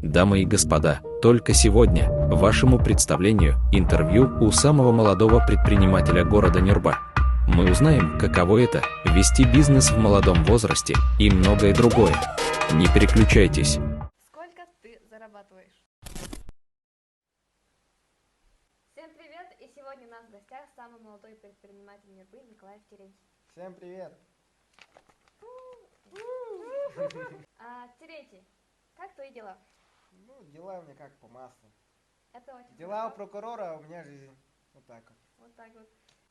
Дамы и господа, только сегодня, вашему представлению, интервью у самого молодого предпринимателя города Нюрба. Мы узнаем, каково это – вести бизнес в молодом возрасте и многое другое. Не переключайтесь. Сколько ты зарабатываешь? Всем привет! И сегодня у нас в гостях самый молодой предприниматель Нюрбы Николай Терентьев. Всем привет! Терентий, как твои дела? Ну, дела у меня как по маслу. Это очень Дела у хорошо. прокурора, а у меня жизнь. Вот так вот. Вот так вот.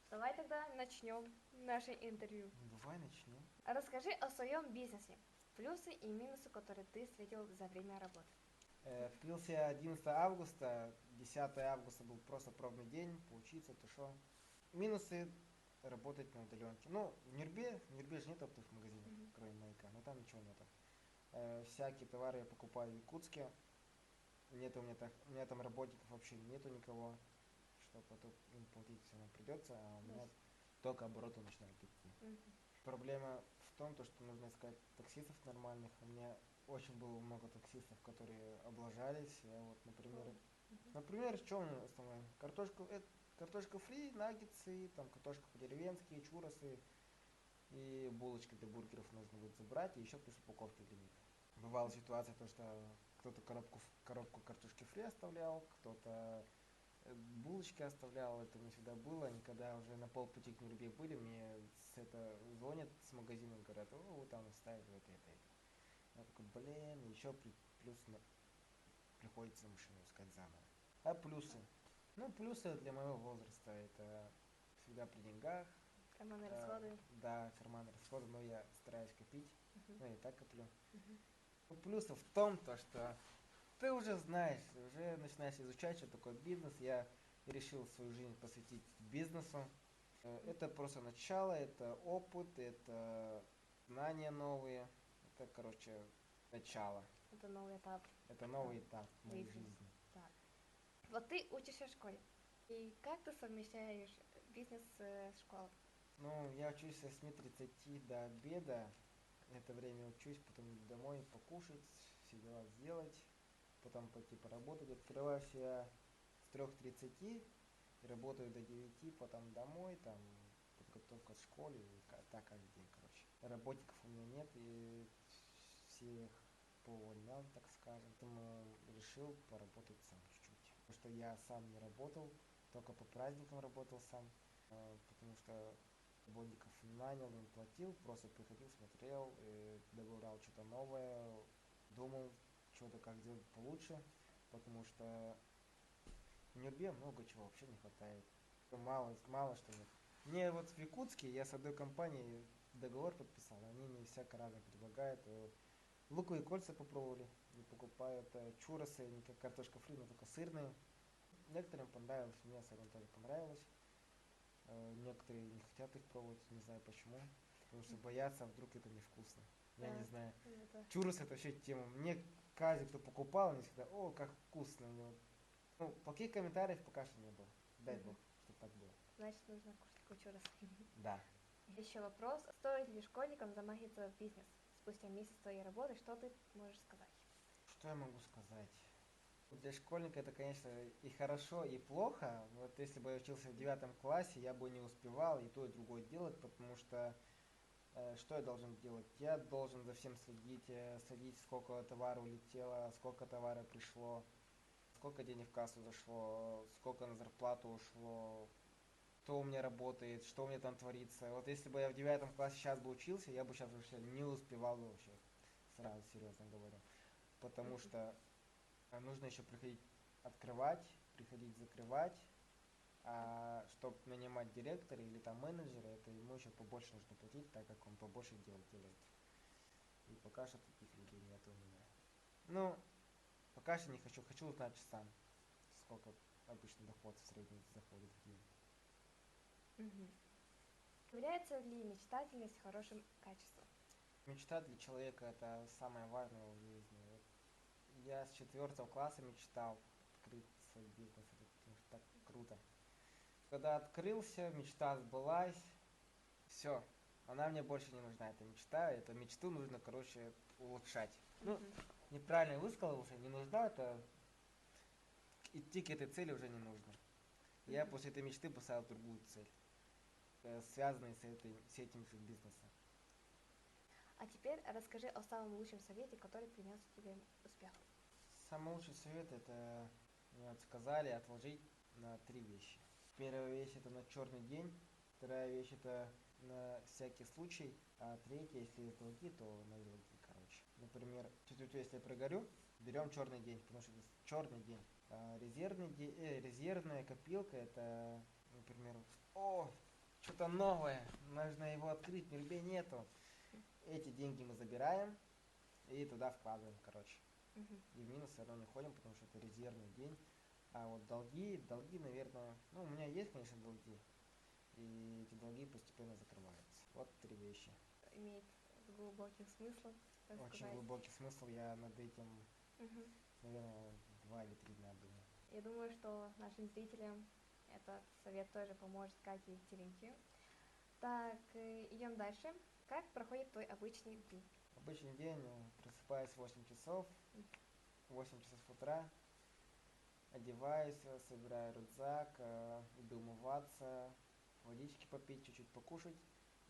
Давай тогда начнем наше интервью. Ну, давай начнем. Расскажи о своем бизнесе. Плюсы и минусы, которые ты встретил за время работы. Впился я 11 августа, 10 августа был просто пробный день, поучиться, то что. Минусы работать на удаленке. Ну, в Нюрбе же нет оптовых магазинов, кроме Маяка, но там ничего нету. Всякие товары я покупаю в Якутске. Нет у меня там работников вообще нету никого, что потом им платить все равно придется, а у меня только обороты начинают идти. Проблема в том, что нужно искать таксистов нормальных. У меня очень было много таксистов, которые облажались. Я вот, например, что у меня основное? Картошка фри, наггетсы, там картошка по-деревенски, чуросы и булочки для бургеров нужно будет забрать, и еще плюс упаковки для них. Бывала ситуация, то, что кто-то коробку картошки фри оставлял, кто-то булочки оставлял, это не всегда было. Они когда уже на полпути к Нюрбе были, мне звонят с магазина и говорят: о, вы там оставили это. Я такой, блин, еще плюс приходится машину искать заново. А плюсы? Ну, плюсы для моего возраста это всегда при деньгах. Карманные расходы. Да, карманные расходы, но я стараюсь копить, я и так коплю. Плюсы в том, что ты уже знаешь, уже начинаешь изучать, что такое бизнес. Я решил свою жизнь посвятить бизнесу. Это просто начало, это опыт, это знания новые. Это, короче, начало. Это новый этап. Это новый этап в моей жизни. Так. Вот ты учишься в школе. И как ты совмещаешь бизнес с школой? Ну, я учусь с 8:30 до обеда. Это время учусь, потом домой покушать, все дела сделать, потом пойти поработать. Открываюсь я с 3:30 и работаю до 9, потом домой, там подготовка к школе, и так каждый день, короче. Работников у меня нет, и всех поувольнял, так скажем. Поэтому решил поработать сам чуть-чуть. Потому что я сам не работал, только по праздникам работал сам, потому что работников нанял, им платил, просто приходил, смотрел, добавлял что-то новое, думал, что-то как сделать получше, потому что в Нюрбе много чего вообще не хватает. Мало что нет. Мне вот в Якутске я с одной компанией договор подписал, они мне всяко разное предлагают. Луковые кольца попробовали, не покупают, чуросы, не как картошка фри, но только сырные. Некоторым понравилось, мне особенно тоже понравилось. Некоторые не хотят их пробовать, не знаю почему. Потому что боятся, а вдруг это невкусно. Я не знаю. Чурос это вообще тема. Мне каждый, кто покупал, они всегда: о, как вкусно. Ну, плохих комментариев пока что не было. Дай бог, чтобы так было. Значит, нужно кушать кучу. Да. Еще вопрос. Стоит ли школьникам замахиваться в бизнес? Спустя месяц твоей работы, что ты можешь сказать? Что я могу сказать? Для школьника это, конечно, и хорошо, и плохо. Вот если бы я учился в 9 классе, я бы не успевал и то, и другое делать, потому что что я должен делать? Я должен за всем следить, сколько товара улетело, сколько товара пришло, сколько денег в кассу зашло, сколько на зарплату ушло, кто у меня работает, что у меня там творится. Вот если бы я в 9 классе сейчас бы учился, я бы сейчас вообще не успевал бы вообще, сразу серьезно говорю. Потому что нужно еще приходить открывать, приходить закрывать, а чтобы нанимать директора или там менеджера, это ему еще побольше нужно платить, так как он побольше дел делает. И пока что таких людей нет у меня. Ну, пока что не хочу узнать сам, сколько обычно доход в среднем заходит в день. Является ли мечтательность хорошим качеством? Мечта для человека это самое важное в жизни. Вот я с 4 класса мечтал открыть свой бизнес, потому что так круто. Когда открылся, мечта сбылась, все, она мне больше не нужна, эта мечта. Эту мечту нужно, короче, улучшать. Ну, неправильно высказал уже, не нужна, это идти к этой цели уже не нужно. Я после этой мечты поставил другую цель, связанную с этим же бизнесом. А теперь расскажи о самом лучшем совете, который принес тебе успех. Самый лучший совет это, мне вот сказали, отложить на 3 вещи. Первая вещь это на черный день, вторая вещь это на всякий случай, а третья, если есть долги, то на долги, короче. Например, если я прогорю, берем черный день, потому что это черный день. А резервная копилка это, например, что-то новое, нужно его открыть, нигде нету. Эти деньги мы забираем и туда вкладываем, короче. И в минус все равно не ходим, потому что это резервный день. А вот долги, наверное, ну, у меня есть, конечно, долги. И эти долги постепенно закрываются. Вот 3 вещи. Имеет глубокий смысл, так Очень сказать. глубокий смысл. Я над этим, Мгм. наверное, 2 или 3 дня думал. Я думаю, что нашим зрителям этот совет тоже поможет, как и Терентию. Так, идем дальше. Как проходит твой обычный день? Обычный день, просыпаюсь в 8 часов, 8 часов утра, одеваюсь, собираю рюкзак, иду умываться, водички попить, чуть-чуть покушать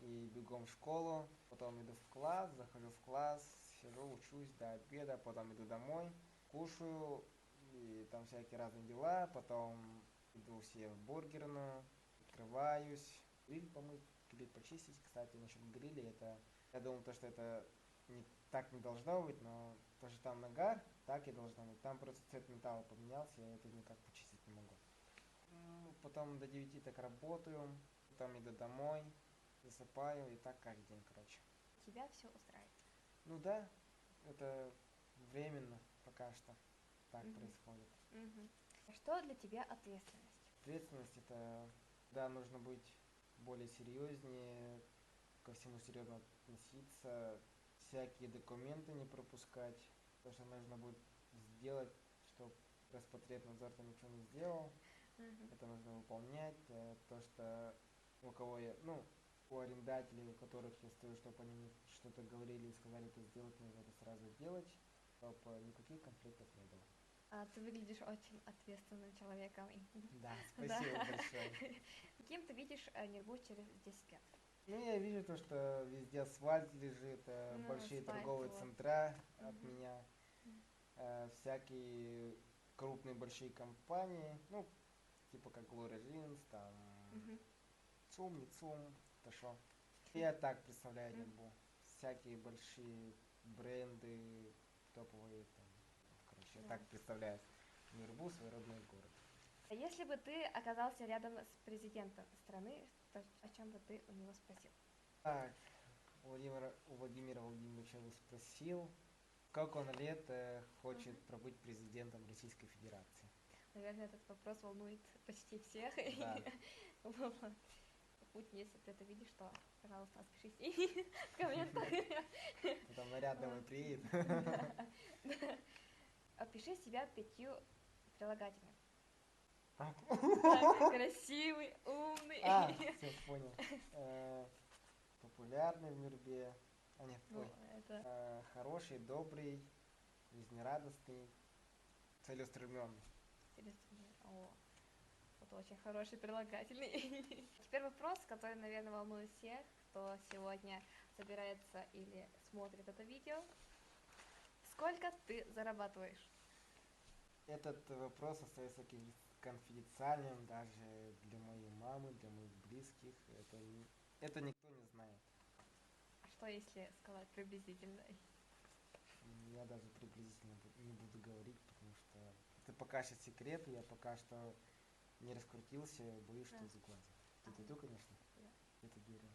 и бегом в школу. Потом иду в класс, захожу в класс, сижу, учусь до обеда, потом иду домой, кушаю, и там всякие разные дела, потом иду все в бургерную, открываюсь, гриль помыть, гриль почистить. Кстати, насчет гриля, это, я думал, то, что это так не должно быть, но то, что там нагар, так и должно быть. Там просто цвет металла поменялся, я это никак почистить не могу. Потом до 9 так работаю, потом иду домой, засыпаю, и так каждый день, короче. Тебя все устраивает. Ну да, это временно пока что так происходит. Мгм. Что для тебя ответственность? Ответственность это, да, нужно быть более серьезнее, ко всему серьезно относиться, всякие документы не пропускать, то, что нужно будет сделать, чтобы Роспотребнадзор ничего не сделал, это нужно выполнять, то, что у кого я, ну, у арендателей, у которых я стою, чтобы они мне что-то говорили и сказали это сделать, нужно это сразу делать, чтобы никаких конфликтов не было. Ты выглядишь очень ответственным человеком. Да, Да. спасибо большое. Каким ты видишь Нирбу через 10 лет? Ну, я вижу то, что везде асфальт лежит, Ну, большие асфальт, торговые вот. центра от Мгм. меня, всякие крупные большие компании, ну, типа как Glory Jeans, там, Мгм. ЦУМ, не ЦУМ, это шо. Я так представляю Мгм. Нирбу. Всякие большие бренды, топовые, там, короче, я Да. так представляю Нирбу, свой родной город. Если бы ты оказался рядом с президентом страны, то о чем бы ты у него спросил? Так, у Владимира Владимировича бы спросил, как он лет хочет пробыть президентом Российской Федерации. Наверное, этот вопрос волнует почти всех. Да. Вот. Путин, если ты это видишь, то, пожалуйста, отпишись в комментах. Потом наряд домой приедет. Да. Опиши себя 5 прилагательными. А, Так, красивый, умный. все, понял. Популярный в мирбе. А нет, Ну, это хороший, добрый, жизнерадостный, целеустремленный. интересно. О, вот очень хороший прилагательный. Теперь вопрос, который, наверное, волнует всех, кто сегодня собирается или смотрит это видео. Сколько ты зарабатываешь? Этот вопрос остается конфиденциальным даже для моей мамы, для моих близких. Это никто не знает. А что, если сказать приблизительно? Я даже приблизительно не буду говорить, потому что это пока что секрет, я пока что не раскрутился, боюсь, что Да. сглазят. Ага. Ты, конечно. Да. Это Герин.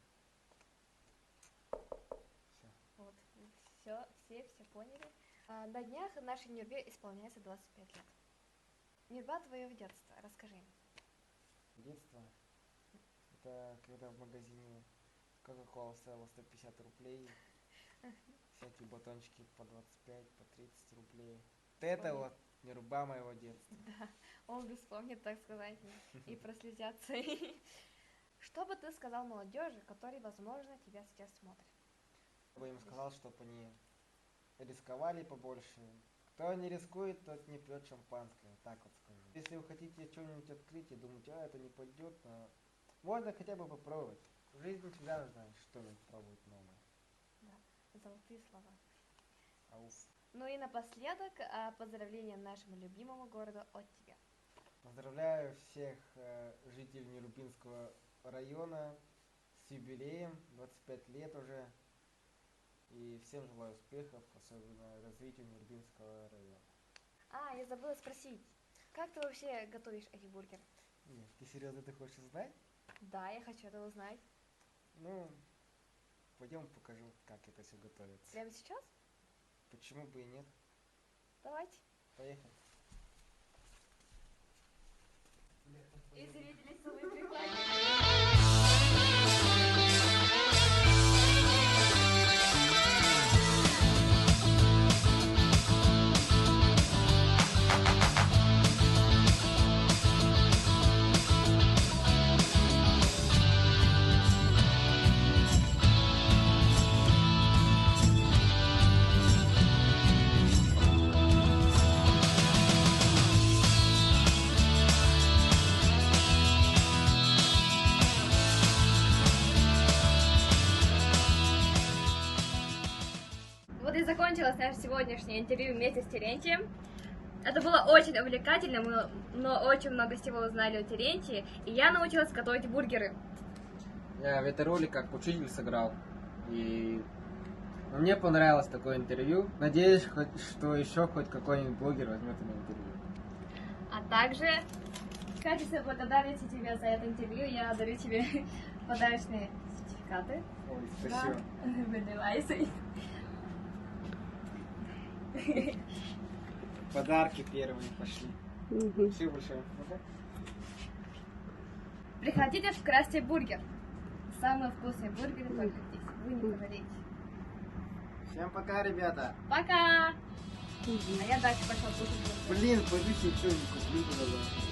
Все. Вот, все поняли. На днях нашей Нюрбе исполняется 25 лет. Нюрба твоего детства, расскажи. Детство. Это когда в магазине Кока-Кола стоила 150 рублей, всякие батончики по 25, по 30 рублей. Вот это Вспомни. вот Нюрба моего детства. Да, он бы вспомнит, так сказать, и прослезятся. Что бы ты сказал молодежи, который, возможно, тебя сейчас смотрит? Я бы им сказал, чтобы они рисковали побольше. Кто не рискует, тот не пьет шампанское, так вот скажу. Если вы хотите что-нибудь открыть и думаете, это не пойдет, но можно хотя бы попробовать. В жизни всегда нужно что-нибудь пробовать новое. Да, золотые слова. Ауф. Ну и напоследок, поздравления нашему любимому городу от тебя. Поздравляю всех жителей Нерубинского района с юбилеем, 25 лет уже. И всем желаю успехов, особенно развитию Нерубинского района. Я забыла спросить, как ты вообще готовишь эти бургеры? Нет, ты серьезно, ты хочешь знать? Да, я хочу это узнать. Ну, пойдем покажу, как это все готовится. Прямо сейчас? Почему бы и нет? Давайте. Поехали. И зрители с собой приходят. Вот и закончилось наше сегодняшнее интервью вместе с Терентием. Это было очень увлекательно, но очень много всего узнали о Терентии, и я научилась готовить бургеры. Я в этой роли как учитель сыграл. И мне понравилось такое интервью. Надеюсь, что еще хоть какой-нибудь блогер возьмет это интервью. А также, в качестве благодарности тебе за это интервью, я дарю тебе подарочные сертификаты. Ой, спасибо. Выдавайся. Подарки первые пошли. Все большое. Приходите в Красти Бургер. Самые вкусные бургеры только здесь. Вы не пожалеете. Всем пока, ребята. Пока! А я дальше пошла кушать. Блин, пойду себе что-нибудь куплю туда.